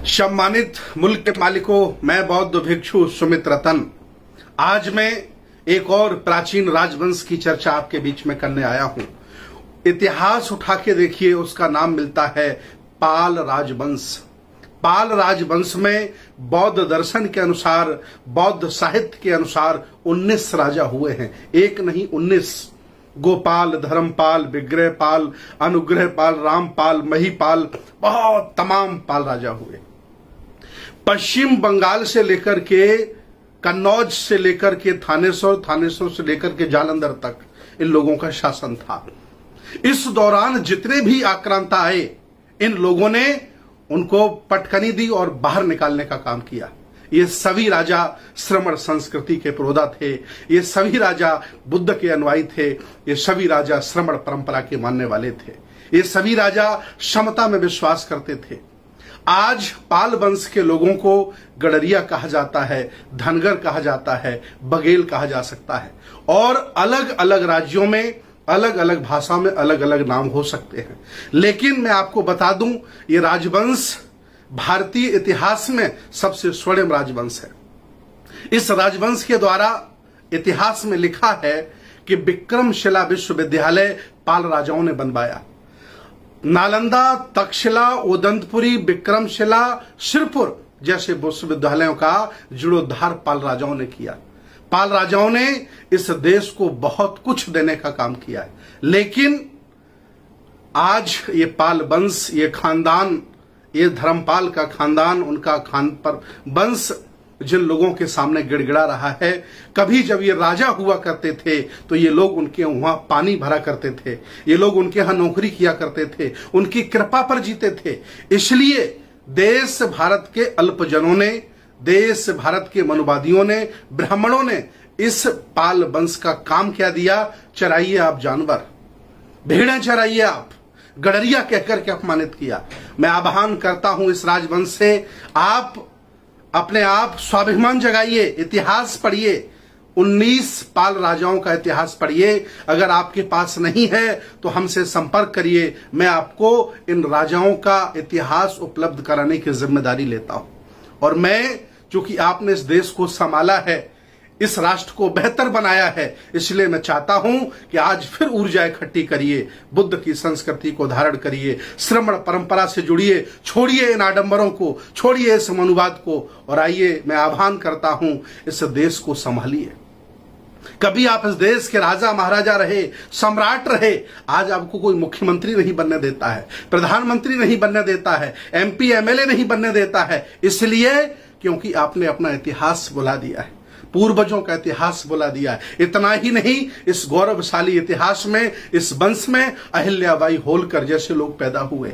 सम्मानित मुल्क के मालिकों, मैं बौद्ध भिक्षु सुमित रतन आज मैं एक और प्राचीन राजवंश की चर्चा आपके बीच में करने आया हूं। इतिहास उठा के देखिए, उसका नाम मिलता है पाल राजवंश। पाल राजवंश में बौद्ध दर्शन के अनुसार, बौद्ध साहित्य के अनुसार 19 राजा हुए हैं। एक नहीं 19। गोपाल, धर्मपाल, विग्रहपाल, अनुग्रहपाल, रामपाल, महीपाल, बहुत तमाम पाल राजा हुए। पश्चिम बंगाल से लेकर के कन्नौज से लेकर के थानेश्वर, थानेश्वर से लेकर के जालंधर तक इन लोगों का शासन था। इस दौरान जितने भी आक्रांता आए, इन लोगों ने उनको पटकनी दी और बाहर निकालने का काम किया। ये सभी राजा श्रमण संस्कृति के पुरोधा थे। ये सभी राजा बुद्ध के अनुयायी थे। ये सभी राजा श्रमण परंपरा के मानने वाले थे। ये सभी राजा समता में विश्वास करते थे। आज पाल वंश के लोगों को गडरिया कहा जाता है, धनगर कहा जाता है, बघेल कहा जा सकता है, और अलग अलग राज्यों में अलग अलग भाषा में अलग अलग नाम हो सकते हैं। लेकिन मैं आपको बता दूं, ये राजवंश भारतीय इतिहास में सबसे स्वर्णिम राजवंश है। इस राजवंश के द्वारा इतिहास में लिखा है कि विक्रमशिला विश्वविद्यालय पाल राजाओं ने बनवाया। नालंदा, तक्षशिला, उदंतपुरी, विक्रमशिला, सिरपुर जैसे विश्वविद्यालयों का जीर्णोद्धार पाल राजाओं ने किया। पाल राजाओं ने इस देश को बहुत कुछ देने का काम किया है। लेकिन आज ये पाल वंश, ये खानदान, ये धर्मपाल का खानदान, उनका खान पर वंश जिन लोगों के सामने गिड़गिड़ा रहा है। कभी जब ये राजा हुआ करते थे तो ये लोग उनके वहां पानी भरा करते थे, ये लोग उनके यहां नौकरी किया करते थे, उनकी कृपा पर जीते थे। इसलिए देश भारत के अल्पजनों ने, देश भारत के मनुवादियों ने, ब्राह्मणों ने इस पाल वंश का काम क्या दिया? चराइए आप जानवर, भेड़ें चराइए आप, गडरिया कहकर के अपमानित किया। मैं आह्वान करता हूं इस राजवंश से, आप अपने आप स्वाभिमान जगाइए, इतिहास पढ़िए, 19 पाल राजाओं का इतिहास पढ़िए। अगर आपके पास नहीं है तो हमसे संपर्क करिए, मैं आपको इन राजाओं का इतिहास उपलब्ध कराने की जिम्मेदारी लेता हूं। और मैं, चूंकि आपने इस देश को संभाला है, इस राष्ट्र को बेहतर बनाया है, इसलिए मैं चाहता हूं कि आज फिर ऊर्जा इकट्ठी करिए, बुद्ध की संस्कृति को धारण करिए, श्रमण परंपरा से जुड़िए, छोड़िए इन आडंबरों को, छोड़िए इस मनुवाद को, और आइए मैं आह्वान करता हूं, इस देश को संभालिए। कभी आप इस देश के राजा महाराजा रहे, सम्राट रहे, आज आपको कोई मुख्यमंत्री नहीं बनने देता है, प्रधानमंत्री नहीं बनने देता है, MP MLA नहीं बनने देता है। इसलिए क्योंकि आपने अपना इतिहास भुला दिया है, पूर्वजों का इतिहास भुला दिया है। इतना ही नहीं, इस गौरवशाली इतिहास में, इस वंश में अहिल्याबाई होलकर जैसे लोग पैदा हुए।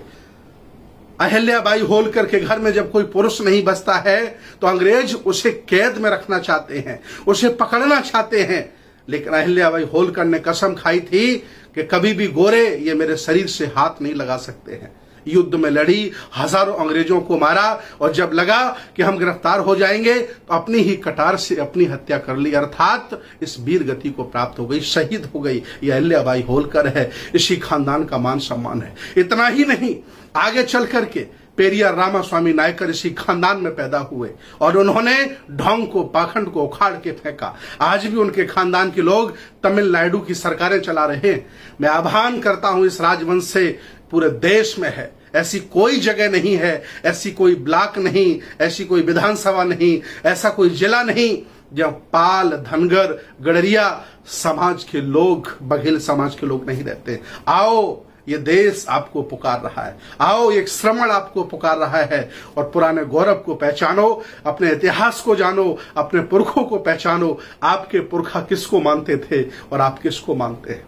अहिल्याबाई होलकर के घर में जब कोई पुरुष नहीं बसता है तो अंग्रेज उसे कैद में रखना चाहते हैं, उसे पकड़ना चाहते हैं। लेकिन अहिल्याबाई होलकर ने कसम खाई थी कि कभी भी गोरे ये मेरे शरीर से हाथ नहीं लगा सकते हैं। युद्ध में लड़ी, हजारों अंग्रेजों को मारा, और जब लगा कि हम गिरफ्तार हो जाएंगे तो अपनी ही कटार से अपनी हत्या कर ली, अर्थात इस वीर गति को प्राप्त हो गई, शहीद हो गई। ये अहिल्याबाई होलकर है, इसी खानदान का मान सम्मान है। इतना ही नहीं, आगे चल करके पेरियार रामास्वामी नायकर इसी खानदान में पैदा हुए, और उन्होंने ढोंग को, पाखंड को उखाड़ के फेंका। आज भी उनके खानदान के लोग तमिलनाडु की सरकारें चला रहे हैं। मैं आह्वान करता हूं इस राजवंश से, पूरे देश में है, ऐसी कोई जगह नहीं है, ऐसी कोई ब्लॉक नहीं, ऐसी कोई विधानसभा नहीं, ऐसा कोई जिला नहीं जहां पाल, धनगर, गडरिया समाज के लोग, बघेल समाज के लोग नहीं रहते। आओ, ये देश आपको पुकार रहा है, आओ, एक श्रमण आपको पुकार रहा है, और पुराने गौरव को पहचानो, अपने इतिहास को जानो, अपने पुरखों को पहचानो। आपके पुरखा किसको मानते थे और आप किसको मानते हैं?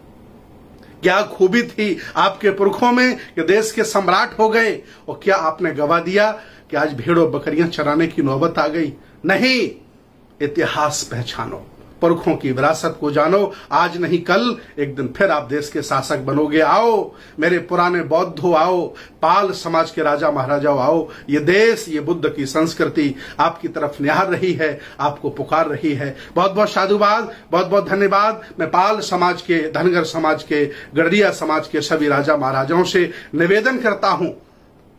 क्या खूबी थी आपके पुरखों में कि देश के सम्राट हो गए, और क्या आपने गवा दिया कि आज भेड़ों बकरियां चराने की नौबत आ गई? नहीं, इतिहास पहचानो, पुरखों की विरासत को जानो। आज नहीं कल एक दिन फिर आप देश के शासक बनोगे। आओ मेरे पुराने बौद्धों, आओ पाल समाज के राजा महाराजाओं, आओ। ये देश, ये बुद्ध की संस्कृति आपकी तरफ निहार रही है, आपको पुकार रही है। बहुत बहुत साधुवाद, बहुत बहुत धन्यवाद। मैं पाल समाज के, धनगर समाज के, गडरिया समाज के सभी राजा महाराजाओं से निवेदन करता हूं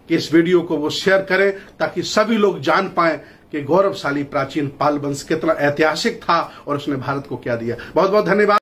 कि इस वीडियो को वो शेयर करें ताकि सभी लोग जान पाएं कि गौरवशाली प्राचीन पाल वंश कितना ऐतिहासिक था और उसने भारत को क्या दिया। बहुत बहुत धन्यवाद।